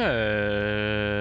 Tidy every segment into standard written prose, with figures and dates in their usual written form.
Hello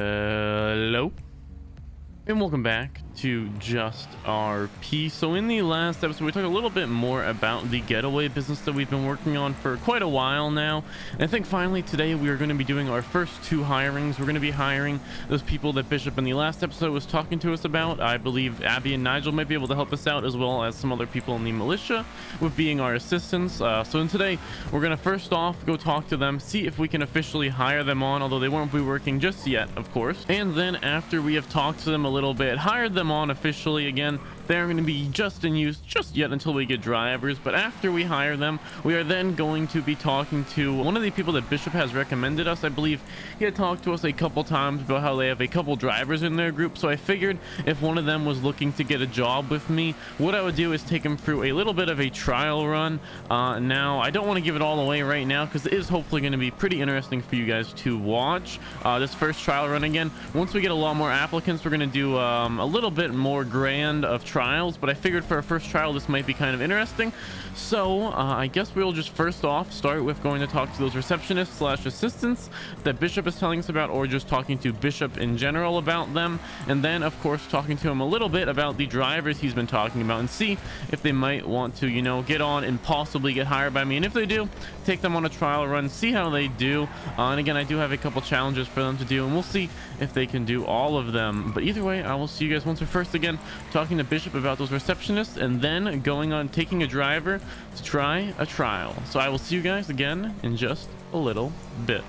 and welcome back to JustRP. So in the last episode we talked a little bit more about the getaway business that we've been working on for quite a while now, and I think finally today we are going to be doing our first two hirings. We're going to be hiring those people that Bishop in the last episode was talking to us about. I believe Abby and Nigel might be able to help us out, as well as some other people in the militia with being our assistants. So in today we're going to first off go talk to them, see if we can officially hire them on, although they won't be working just yet, of course. And then after we have talked to them a little bit, hired them on officially, again, they're going to be just in use just yet until we get drivers. But after we hire them, we are then going to be talking to one of the people that Bishop has recommended us. I believe he had talked to us a couple times about how they have a couple drivers in their group, so I figured if one of them was looking to get a job with me, what I would do is take him through a little bit of a trial run. Now I don't want to give it all away right now because it is hopefully going to be pretty interesting for you guys to watch this first trial run. Again, once we get a lot more applicants, we're going to do a little bit more grand of trials, but I figured for a first trial this might be kind of interesting. So I guess we'll just first off start with going to talk to those receptionists slash assistants that Bishop is telling us about, or just talking to Bishop in general about them, and then of course talking to him a little bit about the drivers he's been talking about and see if they might want to, you know, get on and possibly get hired by me, and if they do, take them on a trial run, see how they do. And again, I do have a couple challenges for them to do, and we'll see if they can do all of them. But either way, I will see you guys once we're first again talking to Bishop about those receptionists, and then going on taking a driver to try a trial. So I will see you guys again in just a little bit.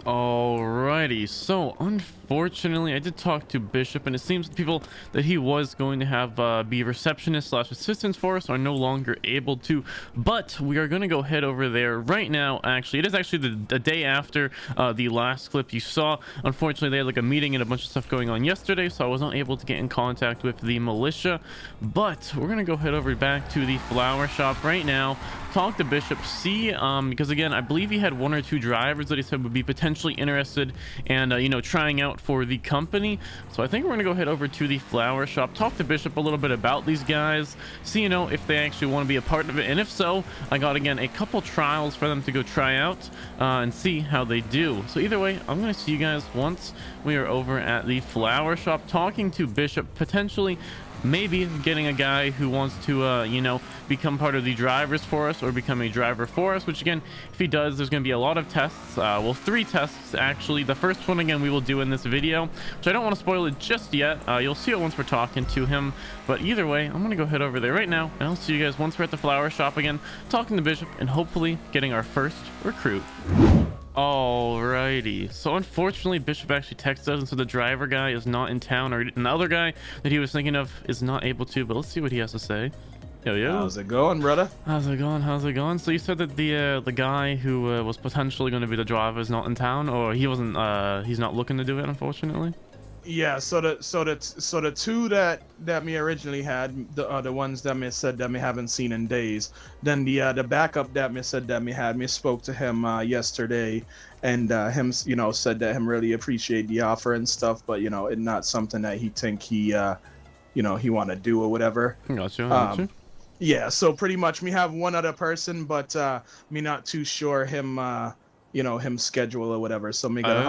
Alrighty, so unfortunately I did talk to Bishop, and it seems the people that he was going to have be receptionists slash assistants for us are no longer able to, but we are going to go head over there right now. Actually, it is actually the day after the last clip you saw. Unfortunately, they had like a meeting and a bunch of stuff going on yesterday, so I was not able to get in contact with the militia, but we're going to go head over back to the flower shop right now, talk to Bishop, see because again, I believe he had one or two drivers that he said would be potentially interested and you know, trying out for the company. So I think we're gonna go head over to the flower shop, talk to Bishop a little bit about these guys, see, you know, if they actually want to be a part of it, and if so, I got again a couple trials for them to go try out and see how they do. So either way, I'm gonna see you guys once we are over at the flower shop talking to Bishop, potentially maybe getting a guy who wants to you know, become part of the drivers for us or become a driver for us, which again, if he does, there's going to be a lot of tests, well, 3 tests actually. The first one again we will do in this video, which I don't want to spoil it just yet. You'll see it once we're talking to him, but either way, I'm going to go head over there right now, and I'll see you guys once we're at the flower shop again, talking to Bishop and hopefully getting our first recruit. Alrighty, so unfortunately Bishop actually texted us and said the driver guy is not in town, or the other guy that he was thinking of is not able to, but let's see what he has to say. Yo. How's it going, brother? How's it going? So you said that the guy who was potentially going to be the driver is not in town, or he wasn't, he's not looking to do it, unfortunately? Yeah, so the two that me originally had, the ones that me said that me haven't seen in days, then the backup that me said that me had, me spoke to him yesterday, and him, you know, said that him really appreciate the offer and stuff, but you know, it's not something that he think he you know, he want to do or whatever. Gotcha. Yeah, so pretty much me have one other person, but me not too sure him you know, him schedule or whatever, so me gotta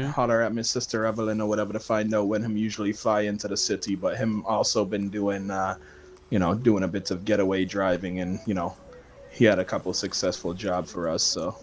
holler at my sister Evelyn or whatever to find out when him usually fly into the city. But him also been doing you know, doing a bit of getaway driving, and you know, he had a couple successful job for us, so.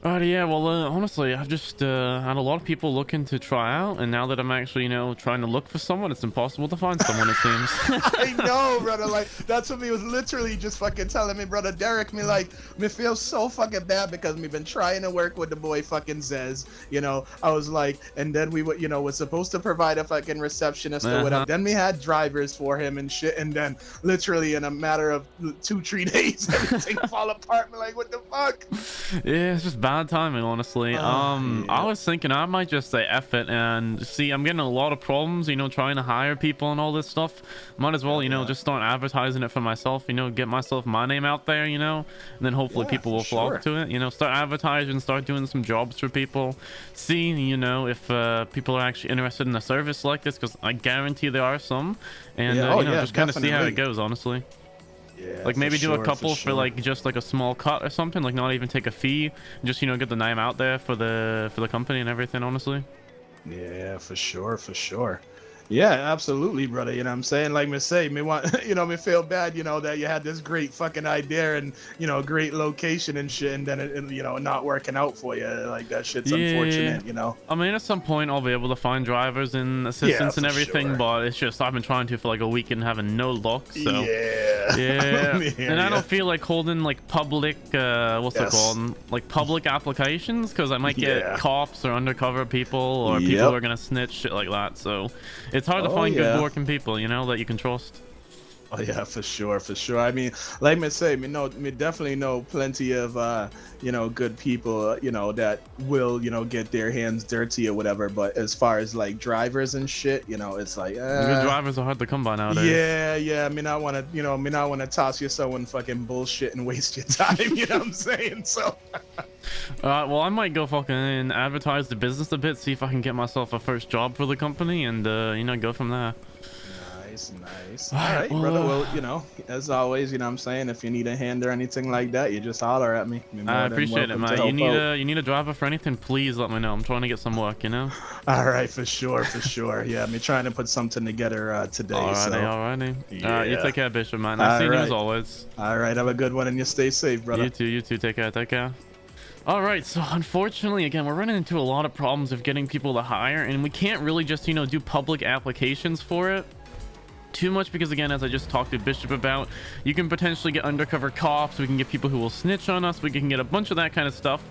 Yeah, well, honestly, I've just had a lot of people looking to try out, and now that I'm actually, you know, trying to look for someone, it's impossible to find someone, it seems. I know, brother, like, that's what me was literally just fucking telling me, brother Derek, me like, me feel so fucking bad because me been trying to work with the boy fucking Zez, you know, I was like, and then we would, you know, was supposed to provide a fucking receptionist or whatever, then we had drivers for him and shit, and then literally in a matter of 2-3 days, everything fall apart, me like, what the fuck? Yeah, it's just bad timing, honestly. Yeah. I was thinking I might just say F it, and see, I'm getting a lot of problems, you know, trying to hire people and all this stuff. Might as well, you know, just start advertising it for myself, you know, get myself my name out there, you know, and then hopefully people will flock to it, you know, start advertising, start doing some jobs for people, see, you know, if people are actually interested in a service like this, because I guarantee there are some, and you know, just kind of see how it goes, honestly. Yeah, Like for maybe do a sure, couple for for sure. like just like a small cut or something, like not even take a fee, just, you know, get the name out there for the company and everything, honestly. Yeah, for sure, for sure. Yeah, absolutely, brother. You know what I'm saying? Like me say, me want you know, me feel bad, you know, that you had this great fucking idea and, you know, great location and shit, and then you know, not working out for you. Like that shit's Yeah. unfortunate, you know. I mean, at some point I'll be able to find drivers and Yeah, assistants and for everything, sure. but it's just I've been trying to for like a week and having no luck. So Yeah. yeah, Yeah, and I yeah. don't feel like holding like public what's it Yes. called, like public applications, because I might get Yeah. cops or undercover people or people who Yep. are gonna snitch, shit like that. So it's hard to Oh find good yeah. working people, you know, that you can trust. Oh yeah, for sure, for sure. I mean, like me say, me definitely know plenty of you know, good people, you know, that will, you know, get their hands dirty or whatever. But as far as like drivers and shit, you know, it's like, Good drivers are hard to come by nowadays. yeah, yeah. Me not want to, you know, me not want to toss you someone fucking bullshit and waste your time. You know what I'm saying? So. Well, I might go fucking advertise the business a bit, see if I can get myself a first job for the company, and you know, go from there. Nice, nice. All All right, right, well, brother. Well, you know, as always, you know what I'm saying, if you need a hand or anything like that, you just holler at me. You're I more than appreciate it, welcome to mate. help out. You need a driver for anything, please let me know. I'm trying to get some work, you know. All right, for sure, for sure. Yeah, me trying to put something together today. Alrighty, So, alrighty. All right, you yeah. take care, Bishop, man. Nice seeing you as always. All right, have a good one and you stay safe, brother. You too. Take care, take care. All right, so unfortunately, again, we're running into a lot of problems of getting people to hire, and we can't really just, you know, do public applications for it too much, because again, as I just talked to Bishop about, you can potentially get undercover cops, we can get people who will snitch on us, we can get a bunch of that kind of stuff.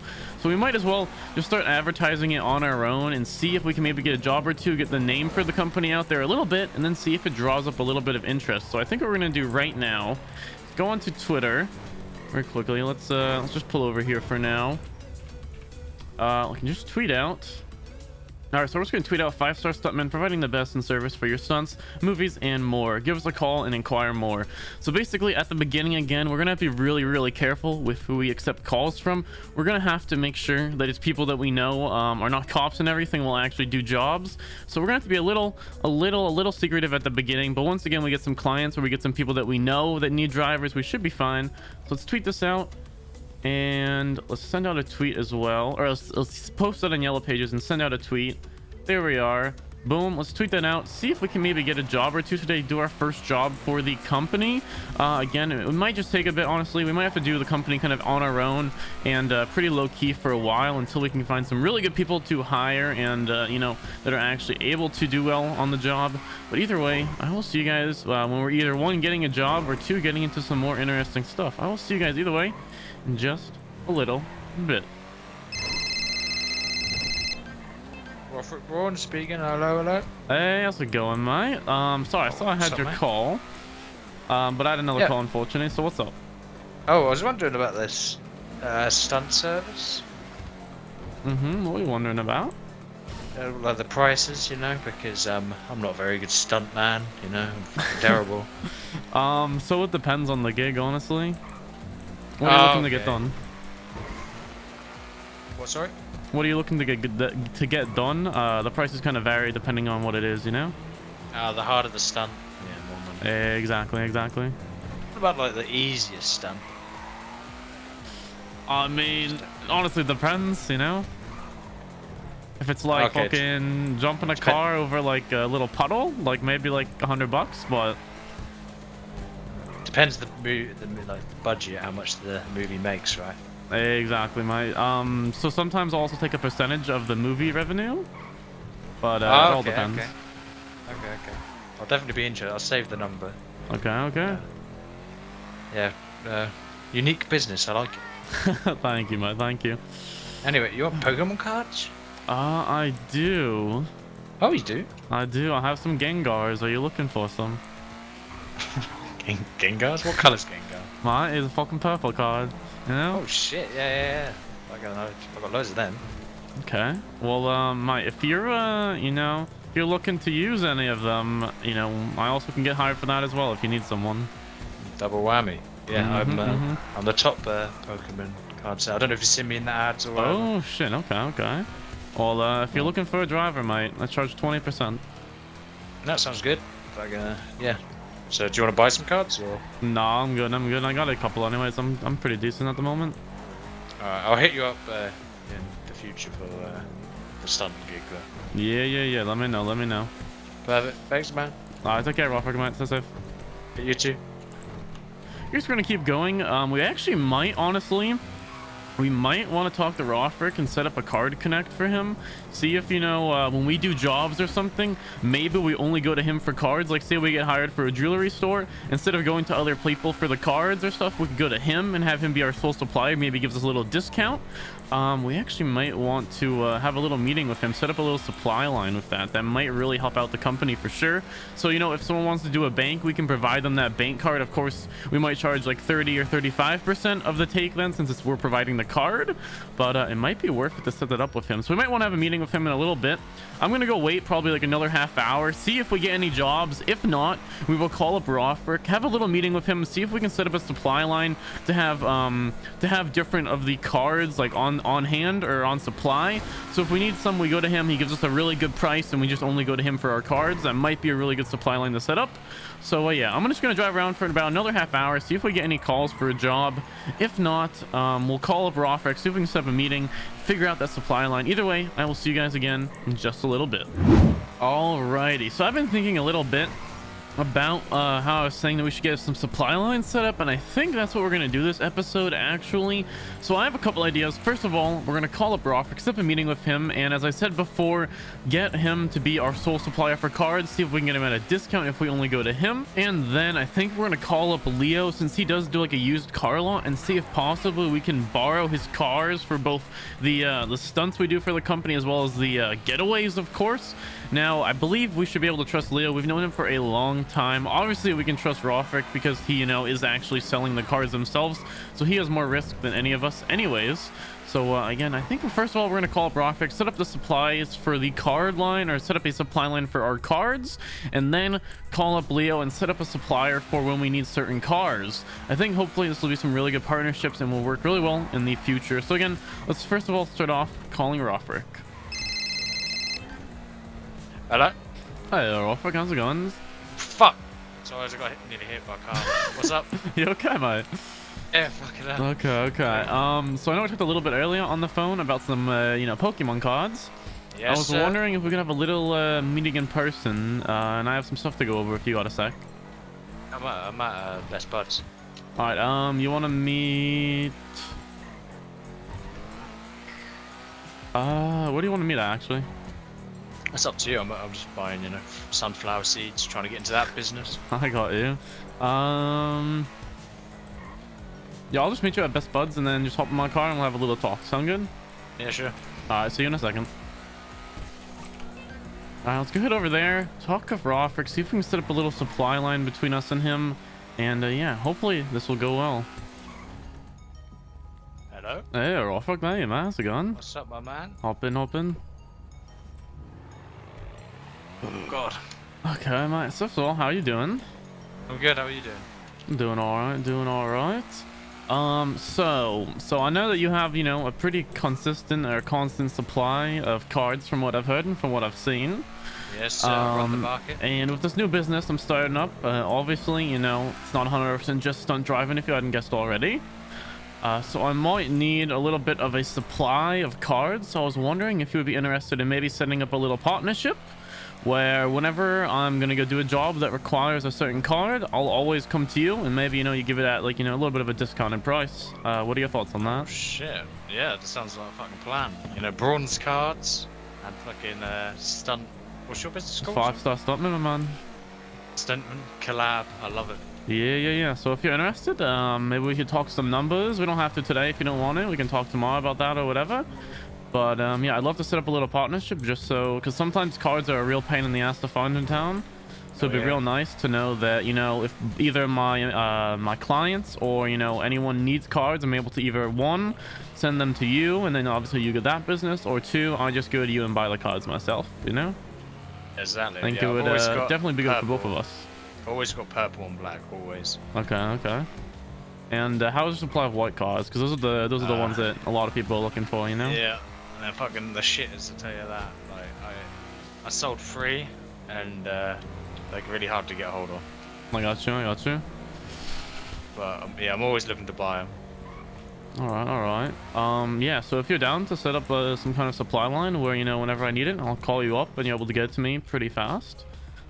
So we might as well just start advertising it on our own and see if we can maybe get a job or two, get the name for the company out there a little bit, and then see if it draws up a little bit of interest. So I think what we're gonna do right now, go onto Twitter very quickly. Let's just pull over here for now. We can just tweet out. All right, so we're just going to tweet out 5-star stuntmen providing the best in service for your stunts, movies, and more. Give us a call and inquire more. So basically, at the beginning, again, we're going to have to be really, really careful with who we accept calls from. We're going to have to make sure that it's people that we know are not cops and everything, will actually do jobs. So we're going to have to be a little secretive at the beginning. But once again, we get some clients or we get some people that we know that need drivers, we should be fine. So let's tweet this out. And let's send out a tweet as well, or let's post it on Yellow Pages and send out a tweet. There we are. Boom. Let's tweet that out, see if we can maybe get a job or two today, do our first job for the company. Again, it might just take a bit, honestly. We might have to do the company kind of on our own and pretty low-key for a while until we can find some really good people to hire and you know, that are actually able to do well on the job. But either way, I will see you guys when we're either one, getting a job, or two, getting into some more interesting stuff. I will see you guys either way in just a little bit. Ron speaking. Hello, hello. Hey, how's it going, mate? Sorry, I saw I had your call, but I had another call, unfortunately. So what's up? Oh, I was wondering about this stunt service. What are you wondering about? Like the prices, you know, because I'm not a very good stunt man, you know, I'm terrible. So it depends on the gig, honestly. What are you looking to get done? What, sorry? What are you looking to get done? The prices kind of vary depending on what it is, you know? The harder the stunt, yeah, more money. Exactly. What about like the easiest stunt? I mean, honestly, it depends, you know? If it's like fucking jumping a car over like a little puddle, like maybe like $100, but depends the like budget, how much the movie makes, right? exactly, mate. So sometimes I'll also take a percentage of the movie revenue, but it all depends. Okay. I'll definitely be interested. I'll save the number. Okay. Yeah. Unique business. I like it. Thank you, mate. Thank you. Anyway, you want Pokemon cards? I do. Oh, you do? I do. I have some Gengars. Are you looking for some? Gengars? What colour's Gengar? Mine is a fucking purple card. You know? Oh shit! Yeah. I got loads of them. Okay. Well, mate, if you're you know, if you're looking to use any of them, you know, I also can get hired for that as well if you need someone. Double whammy. Yeah, I'm the top Pokemon card seller. I don't know if you've seen me in the ads or whatever. Oh shit! Okay. Well, if you're looking for a driver, mate, I charge 20%. That sounds good. Like, yeah. So do you want to buy some cards or? No, I'm good. I'm good. I got a couple anyways. I'm pretty decent at the moment. Alright, I'll hit you up in the future for the stunt gig there. Yeah. Let me know. Let me know. Perfect. Thanks, man. Alright, take care, Rock. Mate. Stay safe. You too. Here's gonna keep going. We actually might, honestly, we might want to talk to Rothrick and set up a card connect for him. See if, you know, when we do jobs or something, maybe we only go to him for cards. Like, say we get hired for a jewelry store, instead of going to other people for the cards or stuff, we could go to him and have him be our sole supplier. Maybe gives us a little discount. We actually might want to have a little meeting with him, set up a little supply line with that. That might really help out the company for sure. So, you know, if someone wants to do a bank, we can provide them that bank card. Of course, we might charge like 30 or 35% of the take then, since we're providing the card. But it might be worth it to set that up with him. So we might want to have a meeting with him in a little bit. I'm going to go wait probably like another half hour, see if we get any jobs. If not, we will call up Rothrick, have a little meeting with him, see if we can set up a supply line to have different of the cards like on hand or on supply. So if we need some, we go to him. He gives us a really good price and we just only go to him for our cards. That might be a really good supply line to set up. So yeah, I'm just gonna drive around for about another half hour, see if we get any calls for a job. If not, we'll call up Rothrick, see if we can set up a meeting, figure out that supply line. Either way, I will see you guys again in just a little bit. Alrighty, so I've been thinking a little bit about how I was saying that we should get some supply lines set up, and I think that's what we're going to do this episode actually. So I have a couple ideas. First of all, we're going to call up Rothrick, set up a meeting with him, and as I said before, get him to be our sole supplier for cards, see if we can get him at a discount if we only go to him. And then I think we're going to call up Leo, since he does do like a used car lot, and see if possibly we can borrow his cars for both the stunts we do for the company as well as the getaways, of course. Now, I believe we should be able to trust Leo. We've known him for a long time. Obviously, we can trust Rothrick because he, you know, is actually selling the cars themselves. So he has more risk than any of us anyways. So again, I think first of all, we're going to call up Rothrick, set up the supplies for the card line, or set up a supply line for our cards, and then call up Leo and set up a supplier for when we need certain cars. I think hopefully this will be some really good partnerships and will work really well in the future. So again, let's first of all start off calling Rothrick. Hello? Hi, Rothrick, how's it going? Fuck! Sorry, I just got nearly hit by a car. What's up? You okay, mate? Yeah, fucking hell. Okay. So I know I talked a little bit earlier on the phone about some, you know, Pokemon cards. Yes, I was sir. wondering if we could have a little meeting in person, and I have some stuff to go over if you got a sec. I'm at Best Buds. Alright, you want to meet... what do you want to meet at, actually? That's up to you. I'm just buying, you know, sunflower seeds, trying to get into that business. I got you. Yeah, I'll just meet you at Best Buds and then just hop in my car and we'll have a little talk. Sound good? Yeah, sure. Alright, see you in a second. Alright, let's go head over there, talk with Rothrick, see if we can set up a little supply line between us and him. And yeah, hopefully this will go well. Hello? Hey, Rothrick, there you man. How's it going? What's up, my man? Hop in. Oh, God. Okay, mate. So, how you doing? I'm good. How are you doing? I'm doing alright. So I know that you have, you know, a pretty consistent or constant supply of cards from what I've heard and from what I've seen. Yes, we're on the market. And with this new business I'm starting up, obviously, you know, it's not 100% just stunt driving if you hadn't guessed already. So I might need a little bit of a supply of cards. So I was wondering if you would be interested in maybe setting up a little partnership where whenever I'm gonna go do a job that requires a certain card, I'll always come to you, and maybe, you know, you give it at, like, you know, a little bit of a discounted price. What are your thoughts on that? Oh, shit. Yeah, that sounds like a fucking plan. You know, bronze cards and fucking stunt. What's your business called? 5-star stuntman, my man. Stuntman collab. I love it. Yeah. So if you're interested, maybe we could talk some numbers. We don't have to today if you don't want it. We can talk tomorrow about that or whatever. But yeah, I'd love to set up a little partnership just so, because sometimes cards are a real pain in the ass to find in town. So it'd be real nice to know that, you know, if either my my clients or, you know, anyone needs cards, I'm able to either, one, send them to you, and then obviously you get that business, or two, I just go to you and buy the cards myself, you know? Exactly. I think yeah, it would definitely be good for both of us. I've always got purple and black, always. Okay. And how's the supply of white cards? Because those are the ones that a lot of people are looking for, you know? Yeah. And they're fucking the shit, is to tell you that. Like, I sold 3, and they're really hard to get a hold of. I got you. I got you. But yeah, I'm always looking to buy them. All right, all right. Yeah, so if you're down to set up some kind of supply line where, you know, whenever I need it, I'll call you up and you're able to get it to me pretty fast.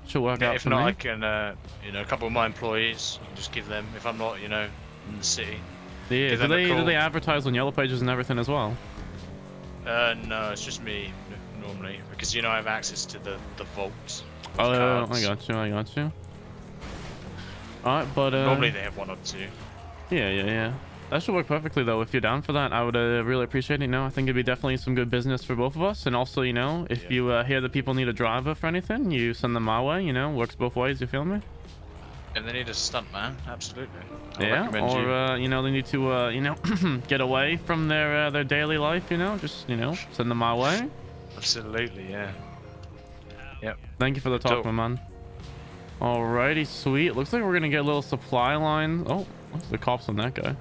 Should work out If for not, me. I can, you know, a couple of my employees, I can just give them, if I'm not, you know, in the city. Yeah, do they advertise on Yellow Pages and everything as well? No, it's just me, normally, because, you know, I have access to the vault. Oh, cards. I got you, I got you. All right, but... Normally they have 1 or 2. Yeah. That should work perfectly, though. If you're down for that, I would really appreciate it. You know, I think it'd be definitely some good business for both of us. And also, you know, if you hear that people need a driver for anything, you send them my way. You know, works both ways. You feel me? And they need a stunt man, absolutely. Or you know, they need to you know, get away from their daily life. You know, just, you know, send them my way. Absolutely, yeah. Yep. Thank you for the talk, my man. Alrighty, sweet. Looks like we're gonna get a little supply line. Oh, what's the cops on that guy?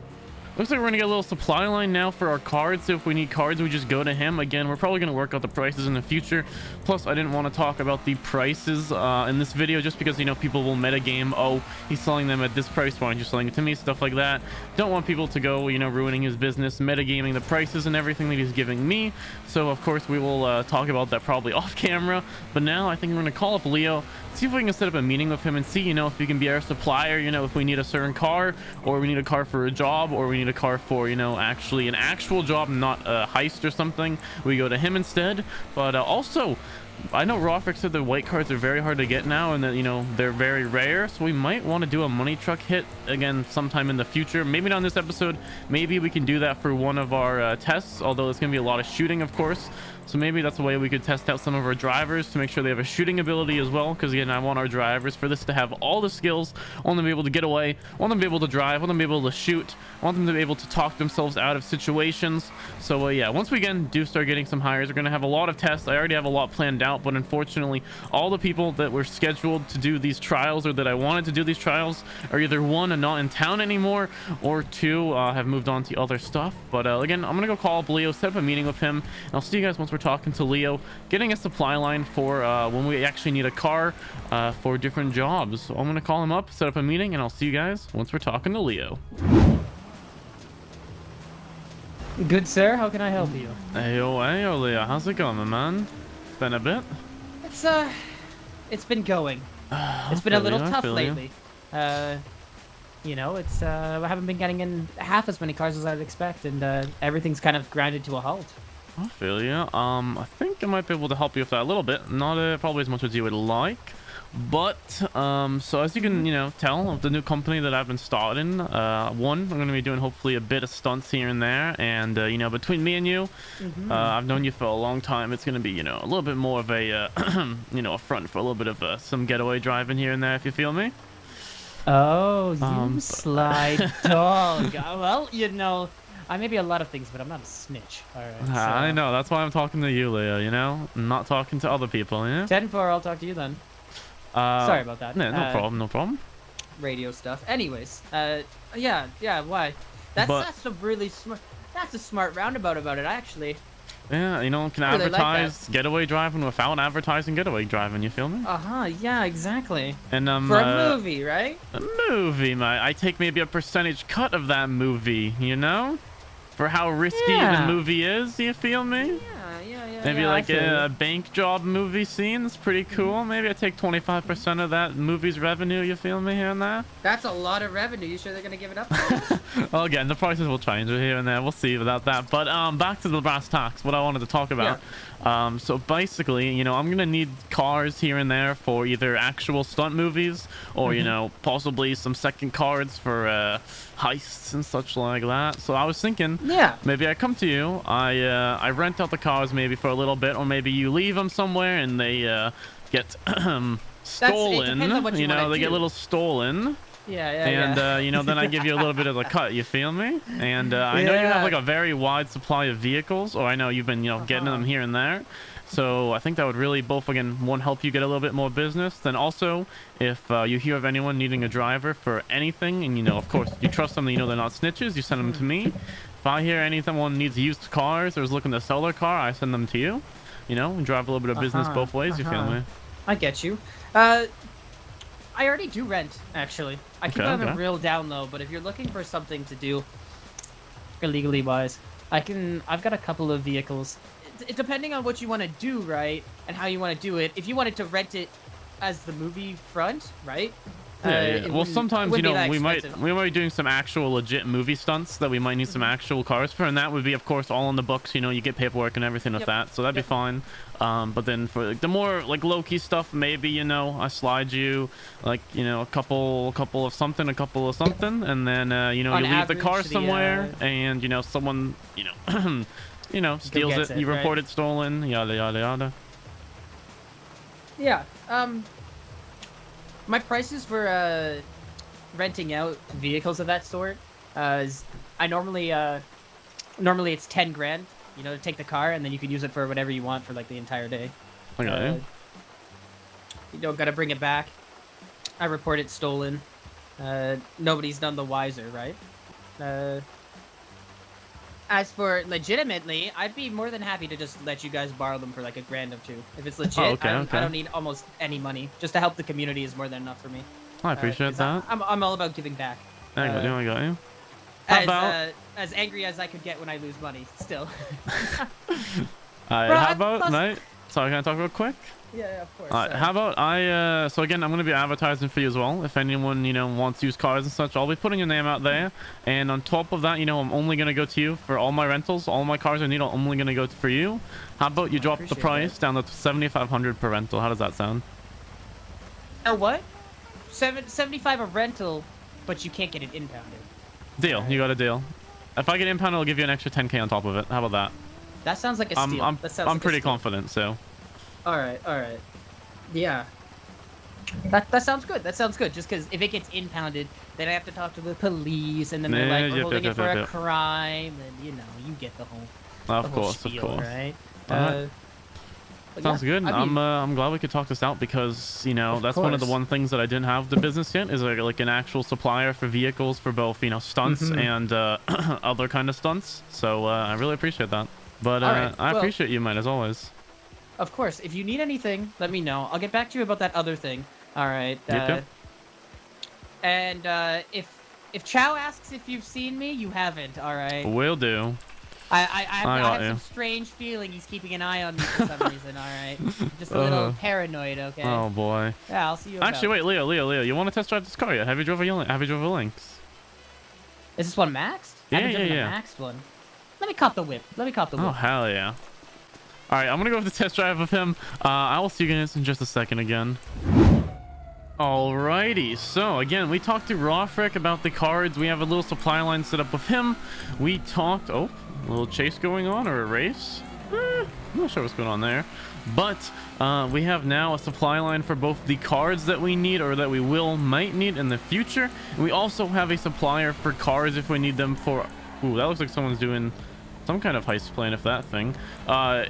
Looks like we're gonna get a little supply line now for our cards. So if we need cards, we just go to him. Again, we're probably gonna work out the prices in the future. Plus, I didn't want to talk about the prices in this video just because, you know, people will metagame. Oh, he's selling them at this price. Why aren't you selling it to me? Stuff like that. Don't want people to go, you know, ruining his business, metagaming the prices and everything that he's giving me. So of course we will talk about that probably off camera. But now I think we're gonna call up Leo, see if we can set up a meeting with him and see, you know, if he can be our supplier. You know, if we need a certain car, or we need a car for a job, or we need a car for, you know, actually an actual job, not a heist or something, we go to him instead. But also, I know Rawfrick said the white cards are very hard to get now and that, you know, they're very rare, so we might want to do a money truck hit again sometime in the future. Maybe not in this episode. Maybe we can do that for one of our tests, although it's gonna be a lot of shooting, of course. So maybe that's a way we could test out some of our drivers to make sure they have a shooting ability as well, because again, I want our drivers for this to have all the skills. I want them to be able to get away, I want them to be able to drive, I want them to be able to shoot, I want them to be able to talk themselves out of situations. So yeah, once we again do start getting some hires, we're going to have a lot of tests. I already have a lot planned out, but unfortunately all the people that were scheduled to do these trials, or that I wanted to do these trials, are either one, are not in town anymore, or two, have moved on to other stuff. But again, I'm gonna go call up Leo, set up a meeting with him, and I'll see you guys once we're talking to Leo, getting a supply line for when we actually need a car for different jobs. So I'm gonna call him up, set up a meeting, and I'll see you guys once we're talking to Leo. Good sir, how can I help you? Hey Leo, how's it going, my man? It's been a bit. It's been going. It's been a little tough lately. You know, it's I haven't been getting in half as many cars as I'd expect, and everything's kind of grounded to a halt. I feel you. I think I might be able to help you with that a little bit. Not probably as much as you would like. But, so as you can, you know, tell of the new company that I've been starting, one, I'm going to be doing hopefully a bit of stunts here and there. And, you know, between me and you, I've known you for a long time. It's going to be, you know, a little bit more of a, you know, a front for a little bit of some getaway driving here and there, if you feel me. Oh, you sly dog. Well, you know, I may be a lot of things, but I'm not a snitch. All right. So. I know. That's why I'm talking to you, Leo, you know? I'm not talking to other people, you know? 10-4, I'll talk to you then. Sorry about that. No problem, no problem. Radio stuff. Anyways, yeah, why? That's a really smart, that's a smart roundabout about it, actually. Yeah, you know, can really advertise getaway driving without advertising getaway driving, you feel me? Yeah, exactly. And for a movie, right? A movie, mate. I take maybe a percentage cut of that movie, you know? For how risky the movie is, you feel me? Yeah. Maybe like a bank job movie scene. It's pretty cool. Maybe I take 25% of that movie's revenue, you feel me, here and there? That's a lot of revenue. You sure they're gonna give it up? Well, again, the prices will change here and there. We'll see about that. But back to the brass tacks, what I wanted to talk about. So basically, you know, I'm gonna need cars here and there for either actual stunt movies or, you know, possibly some second cards for heists and such like that. So I was thinking, maybe I come to you, I rent out the cars maybe for a little bit, or maybe you leave them somewhere and they get stolen. You know, they get a little stolen. And you know, then I give you a little bit of a cut, you feel me? And I know you have like a very wide supply of vehicles, or I know you've been, you know, getting them here and there. So I think that would really both, again, one, help you get a little bit more business. Then also, if you hear of anyone needing a driver for anything, and you know, of course, you trust them, you know they're not snitches, you send them to me. If I hear anyone needs used cars or is looking to sell their car, I send them to you. You know, and drive a little bit of business both ways, you feel me? I get you. I already do rent, actually. I keep them real down low, but if you're looking for something to do illegally wise, I've got a couple of vehicles. Depending on what you want to do, right, and how you want to do it. If you wanted to rent it as the movie front, right? Yeah. Well, sometimes you know we might be doing some actual legit movie stunts that we might need some actual cars for, and that would be of course all in the books. You know, you get paperwork and everything with that, so that'd be fine. But then for like, the more like low-key stuff, maybe you know I slide you like you know a couple of something, and then you know you leave the car somewhere, and you know someone you know you know steals it, you report it stolen, yada yada yada. Yeah. My prices for renting out vehicles of that sort is normally it's 10 grand, you know, to take the car, and then you can use it for whatever you want for like the entire day. Okay. You don't gotta bring it back. I report it stolen. Nobody's none the wiser, right? As for legitimately, I'd be more than happy to just let you guys borrow them for like $1 grand or $2. If it's legit, I don't need almost any money. Just to help the community is more than enough for me. I appreciate that. I'm all about giving back. I got you. As angry as I could get when I lose money, still. How about, mate? So can I talk real quick? Yeah, of course. How about so again, I'm going to be advertising for you as well. If anyone, you know, wants used cars and such, I'll be putting your name out there. And on top of that, you know, I'm only going to go to you for all my rentals. All my cars I need, I'm only going to go for you. How about you drop the price down to $7,500 per rental? How does that sound? What? 75 a rental, but you can't get it impounded. Deal. You got a deal. If I get impounded, I'll give you an extra 10K on top of it. How about that? That sounds like a steal. I'm pretty confident, so. All right. Yeah. That sounds good. That sounds good. Just because if it gets impounded, then I have to talk to the police, and then they're like, we're holding it for a crime, and you know, you get the whole. Of course, right? Sounds good. I mean, I'm glad we could talk this out because you know that's one of the things that I didn't have the business yet is like an actual supplier for vehicles for both you know stunts and other kind of stunts. So I really appreciate that. But I appreciate you, man, as always. Of course. If you need anything, let me know. I'll get back to you about that other thing. All right. And if Chow asks if you've seen me, you haven't. All right. Will do. I have some strange feeling he's keeping an eye on me for some reason. All right. Just a little paranoid. Okay. Oh boy. Yeah, I'll see you. Actually, wait, Leo. You want to test drive this car yet? Have you drove a Lynx? Is this one maxed? Yeah, I haven't driven a maxed one. Let me cop the whip. Oh hell yeah. All right, I'm gonna go with the test drive of him. I will see you guys in just a second again. Alrighty, so again, we talked to Rawfrick about the cards. We have a little supply line set up with him. We talked, a little chase going on or a race? I'm not sure what's going on there. But we have now a supply line for both the cards that we need or that we might need in the future. And we also have a supplier for cars if we need them for... Ooh, that looks like someone's doing some kind of heist plan, if that thing.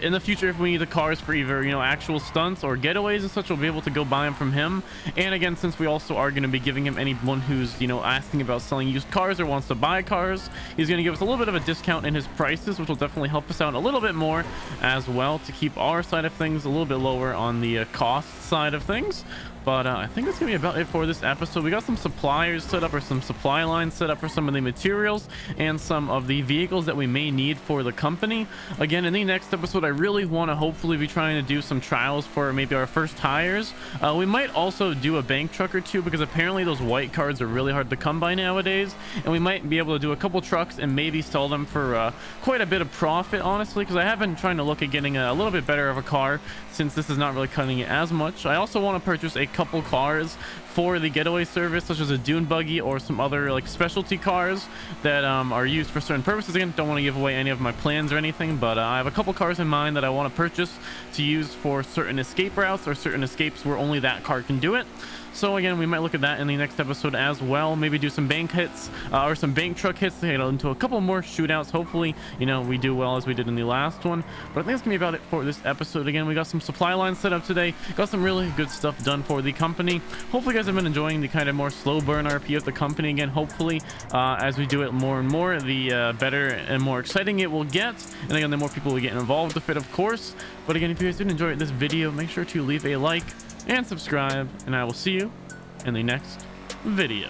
In the future, if we need the cars for either, you know, actual stunts or getaways and such, we'll be able to go buy them from him. And again, since we also are going to be giving him anyone who's, you know, asking about selling used cars or wants to buy cars, he's going to give us a little bit of a discount in his prices, which will definitely help us out a little bit more as well to keep our side of things a little bit lower on the cost side of things. But I think that's gonna be about it for this episode. We got some suppliers set up or some supply lines set up for some of the materials and some of the vehicles that we may need for the company. Again, in the next episode, I really want to hopefully be trying to do some trials for maybe our first hires. We might also do a bank truck or two because apparently those white cards are really hard to come by nowadays, and we might be able to do a couple trucks and maybe sell them for quite a bit of profit, honestly, because I have been trying to look at getting a little bit better of a car since this is not really cutting it as much. I also want to purchase a couple cars for the getaway service, such as a dune buggy or some other like specialty cars that are used for certain purposes. Again, don't want to give away any of my plans or anything, but I have a couple cars in mind that I want to purchase to use for certain escape routes or certain escapes where only that car can do it. So again, we might look at that in the next episode as well. Maybe do some bank hits or some bank truck hits to get into a couple more shootouts. Hopefully, you know, we do well as we did in the last one. But I think that's gonna be about it for this episode. Again, we got some supply lines set up today. Got some really good stuff done for the company. Hopefully, you guys have been enjoying the kind of more slow burn RP of the company. Again, hopefully, as we do it more and more, the better and more exciting it will get. And again, the more people will get involved with it, of course. But again, if you guys did enjoy this video, make sure to leave a like and subscribe, and I will see you in the next video.